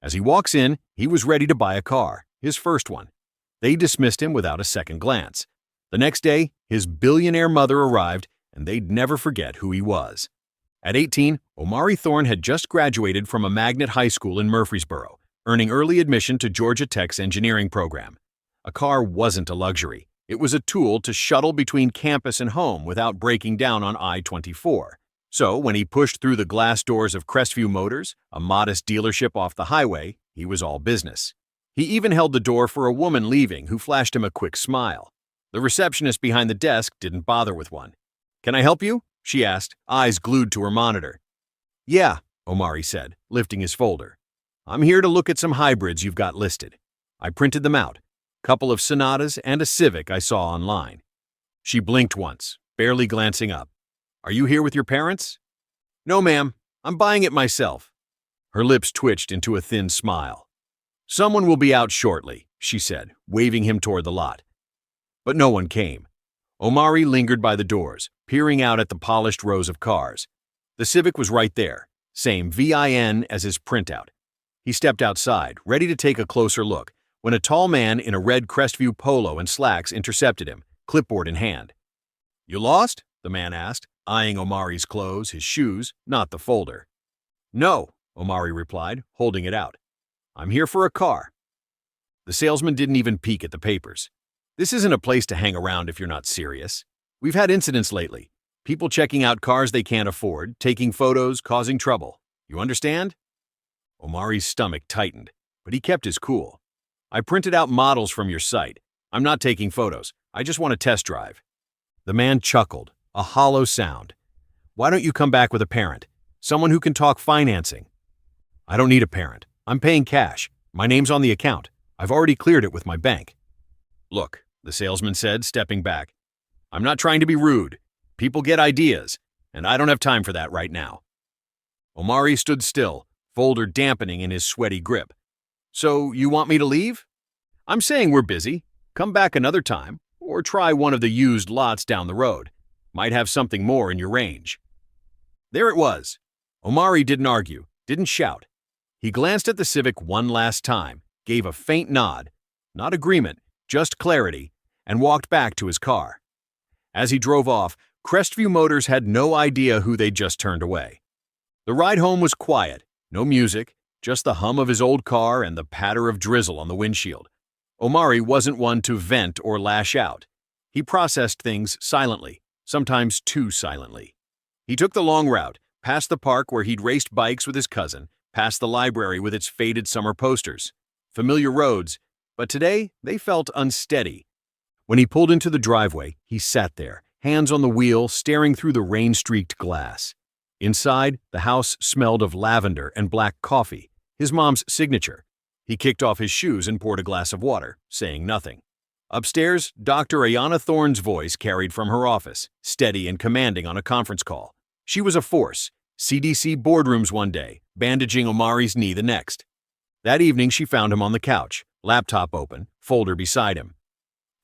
As he walks in, he was ready to buy a car, his first one. They dismissed him without a second glance. The next day, his billionaire mother arrived, and they'd never forget who he was. At 18, Omari Thorne had just graduated from a magnet high school in Murfreesboro, earning early admission to Georgia Tech's engineering program. A car wasn't a luxury. It was a tool to shuttle between campus and home without breaking down on I-24. So when he pushed through the glass doors of Crestview Motors, a modest dealership off the highway, he was all business. He even held the door for a woman leaving who flashed him a quick smile. The receptionist behind the desk didn't bother with one. "Can I help you?" she asked, eyes glued to her monitor. "Yeah," Omari said, lifting his folder. "I'm here to look at some hybrids you've got listed. I printed them out. Couple of Sonatas and a Civic I saw online." She blinked once, barely glancing up. "Are you here with your parents?" "No, ma'am. I'm buying it myself." Her lips twitched into a thin smile. "Someone will be out shortly," she said, waving him toward the lot. But no one came. Omari lingered by the doors, peering out at the polished rows of cars. The Civic was right there, same VIN as his printout. He stepped outside, ready to take a closer look, when a tall man in a red Crestview polo and slacks intercepted him, clipboard in hand. "You lost?" the man asked, eyeing Omari's clothes, his shoes, not the folder. "No," Omari replied, holding it out. "I'm here for a car." The salesman didn't even peek at the papers. "This isn't a place to hang around if you're not serious. We've had incidents lately. People checking out cars they can't afford, taking photos, causing trouble. You understand?" Omari's stomach tightened, but he kept his cool. "I printed out models from your site. I'm not taking photos. I just want a test drive." The man chuckled, a hollow sound. "Why don't you come back with a parent? Someone who can talk financing." "I don't need a parent. I'm paying cash. My name's on the account. I've already cleared it with my bank." "Look," the salesman said, stepping back. "I'm not trying to be rude. People get ideas, and I don't have time for that right now." Omari stood still, folder dampening in his sweaty grip. "So you want me to leave?" "I'm saying we're busy. Come back another time, or try one of the used lots down the road. Might have something more in your range." There it was. Omari didn't argue, didn't shout. He glanced at the Civic one last time, gave a faint nod, not agreement, just clarity, and walked back to his car. As he drove off, Crestview Motors had no idea who they'd just turned away. The ride home was quiet, no music, just the hum of his old car and the patter of drizzle on the windshield. Omari wasn't one to vent or lash out. He processed things silently, sometimes too silently. He took the long route, past the park where he'd raced bikes with his cousin, past the library with its faded summer posters. Familiar roads, but today they felt unsteady. When he pulled into the driveway, he sat there, hands on the wheel, staring through the rain-streaked glass. Inside, the house smelled of lavender and black coffee, his mom's signature. He kicked off his shoes and poured a glass of water, saying nothing. Upstairs, Dr. Ayanna Thorne's voice carried from her office, steady and commanding on a conference call. She was a force. CDC boardrooms one day, bandaging Omari's knee the next. That evening, she found him on the couch, laptop open, folder beside him.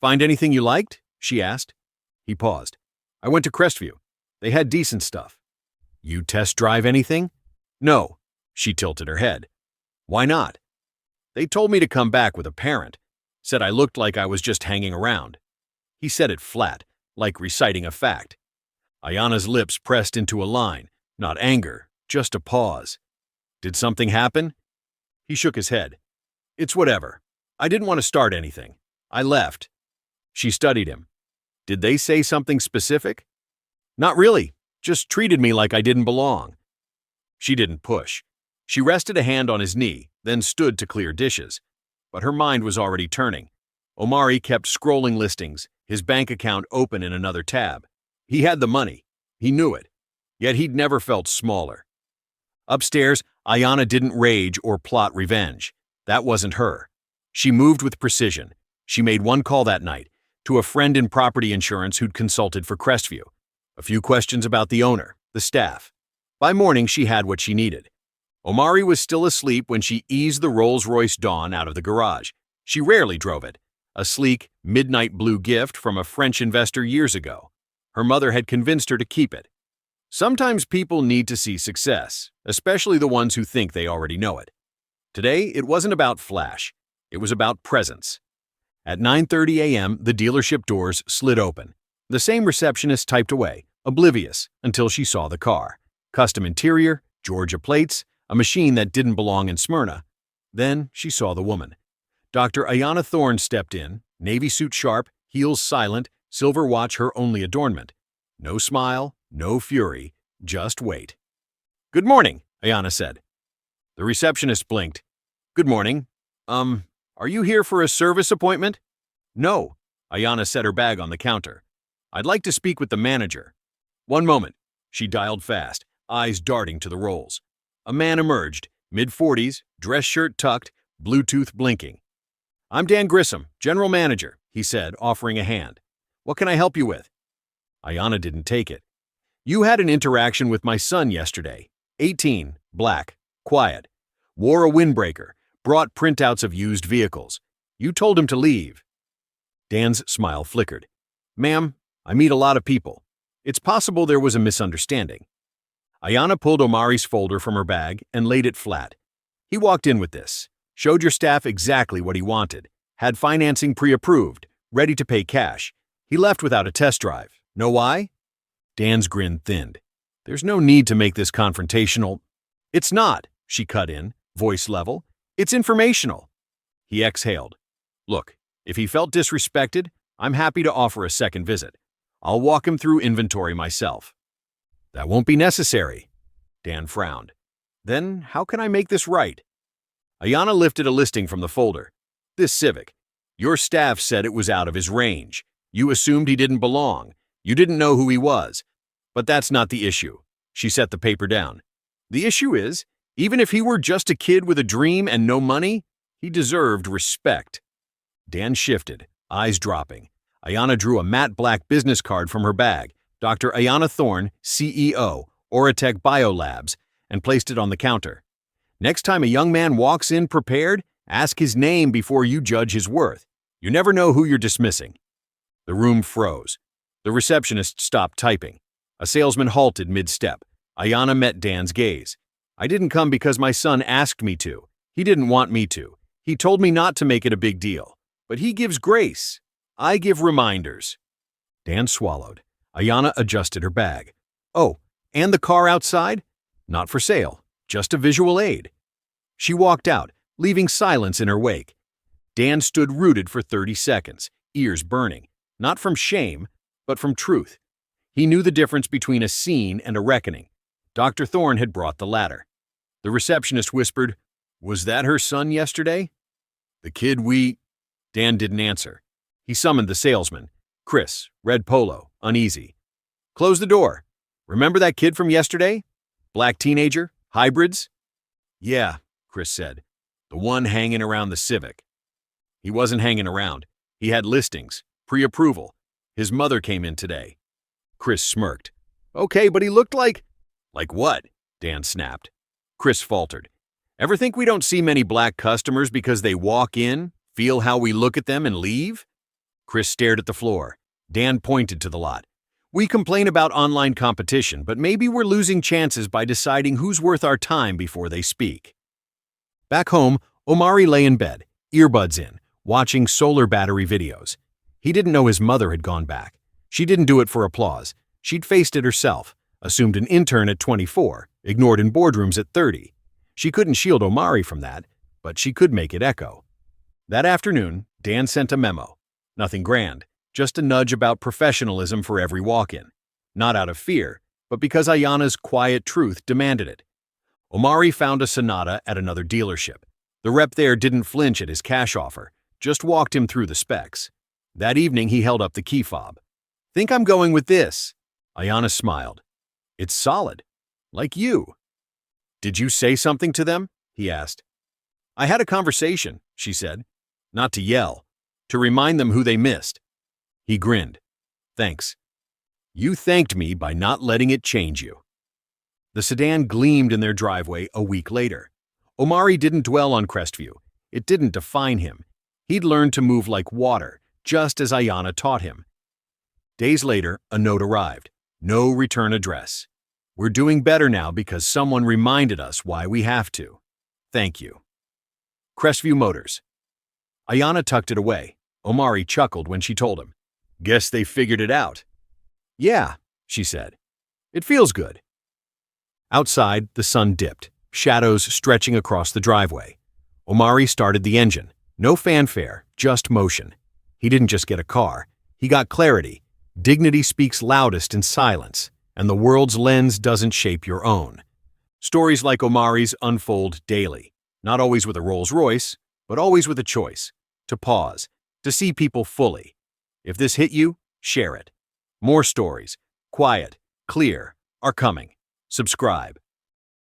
"Find anything you liked?" she asked. He paused. "I went to Crestview. They had decent stuff." "You test drive anything?" "No." She tilted her head. "Why not?" "They told me to come back with a parent. Said I looked like I was just hanging around." He said it flat, like reciting a fact. Ayanna's lips pressed into a line, not anger, just a pause. "Did something happen?" He shook his head. "It's whatever. I didn't want to start anything. I left." She studied him. "Did they say something specific?" "Not really. Just treated me like I didn't belong." She didn't push. She rested a hand on his knee, then stood to clear dishes. But her mind was already turning. Omari kept scrolling listings, his bank account open in another tab. He had the money. He knew it. Yet he'd never felt smaller. Upstairs, Ayanna didn't rage or plot revenge. That wasn't her. She moved with precision. She made one call that night, to a friend in property insurance who'd consulted for Crestview. A few questions about the owner, the staff. By morning, she had what she needed. Omari was still asleep when she eased the Rolls-Royce Dawn out of the garage. She rarely drove it. A sleek, midnight blue gift from a French investor years ago. Her mother had convinced her to keep it. Sometimes people need to see success, especially the ones who think they already know it. Today, it wasn't about flash. It was about presence. At 9:30 a.m., the dealership doors slid open. The same receptionist typed away, oblivious, until she saw the car. Custom interior, Georgia plates, a machine that didn't belong in Smyrna. Then she saw the woman. Dr. Omari Thorne stepped in, navy suit sharp, heels silent, silver watch her only adornment. No smile, no fury, just wait. "Good morning," Ayana said. The receptionist blinked. "Good morning. Are you here for a service appointment?" "No." Ayana set her bag on the counter. "I'd like to speak with the manager." "One moment." She dialed fast, eyes darting to the rolls. A man emerged, mid-40s, dress shirt tucked, Bluetooth blinking. "I'm Dan Grissom, general manager," he said, offering a hand. "What can I help you with?" Ayana didn't take it. "You had an interaction with my son yesterday. 18, black, quiet. Wore a windbreaker, brought printouts of used vehicles. You told him to leave." Dan's smile flickered. "Ma'am, I meet a lot of people. It's possible there was a misunderstanding." Ayana pulled Omari's folder from her bag and laid it flat. "He walked in with this. Showed your staff exactly what he wanted. Had financing pre-approved, ready to pay cash. He left without a test drive. Know why?" Dan's grin thinned. "There's no need to make this confrontational." "It's not," she cut in, voice level. "It's informational." He exhaled. "Look, if he felt disrespected, I'm happy to offer a second visit. I'll walk him through inventory myself." "That won't be necessary." Dan frowned. "Then how can I make this right?" Ayana lifted a listing from the folder. "This Civic. Your staff said it was out of his range. You assumed he didn't belong. You didn't know who he was. But that's not the issue." She set the paper down. "The issue is, even if he were just a kid with a dream and no money, he deserved respect." Dan shifted, eyes dropping. Ayana drew a matte black business card from her bag, Dr. Omari Thorne, CEO, Oratech Biolabs, and placed it on the counter. "Next time a young man walks in prepared, ask his name before you judge his worth. You never know who you're dismissing." The room froze. The receptionist stopped typing. A salesman halted mid-step. Ayana met Dan's gaze. "I didn't come because my son asked me to. He didn't want me to. He told me not to make it a big deal. But he gives grace. I give reminders." Dan swallowed. Ayana adjusted her bag. "Oh, and the car outside? Not for sale, just a visual aid." She walked out, leaving silence in her wake. Dan stood rooted for 30 seconds, ears burning, not from shame, but from truth. He knew the difference between a scene and a reckoning. Dr. Thorne had brought the latter. The receptionist whispered, "Was that her son yesterday?" "The kid we—" Dan didn't answer. He summoned the salesman. Chris, red polo, uneasy. "Close the door. Remember that kid from yesterday? Black teenager, hybrids?" "Yeah," Chris said. "The one hanging around the Civic." He wasn't hanging around. He had listings, pre-approval. His mother came in today. Chris smirked. "Okay, but he looked like—" "Like what?" Dan snapped. Chris faltered. "Ever think we don't see many black customers because they walk in, feel how we look at them, and leave?" Chris stared at the floor. Dan pointed to the lot. "We complain about online competition, but maybe we're losing chances by deciding who's worth our time before they speak." Back home, Omari lay in bed, earbuds in, watching solar battery videos. He didn't know his mother had gone back. She didn't do it for applause. She'd faced it herself, assumed an intern at 24, ignored in boardrooms at 30. She couldn't shield Omari from that, but she could make it echo. That afternoon, Dan sent a memo. Nothing grand, just a nudge about professionalism for every walk-in. Not out of fear, but because Ayana's quiet truth demanded it. Omari found a Sonata at another dealership. The rep there didn't flinch at his cash offer, just walked him through the specs. That evening he held up the key fob. "Think I'm going with this." Ayana smiled. "It's solid. Like you." "Did you say something to them?" he asked. "I had a conversation," she said. "Not to yell. To remind them who they missed." He grinned. "Thanks. You thanked me by not letting it change you." The sedan gleamed in their driveway a week later. Omari didn't dwell on Crestview. It didn't define him. He'd learned to move like water, just as Ayana taught him. Days later, a note arrived. No return address. "We're doing better now because someone reminded us why we have to. Thank you." Crestview Motors. Ayana tucked it away. Omari chuckled when she told him. Guess they figured it out. Yeah, she said. It feels good. Outside, the sun dipped, shadows stretching across the driveway. Omari started the engine. No fanfare, just motion. He didn't just get a car. He got clarity. Dignity speaks loudest in silence, and the world's lens doesn't shape your own. Stories like Omari's unfold daily, not always with a Rolls-Royce, but always with a choice. To pause, to see people fully. If this hit you, share it. More stories, quiet, clear, are coming. Subscribe.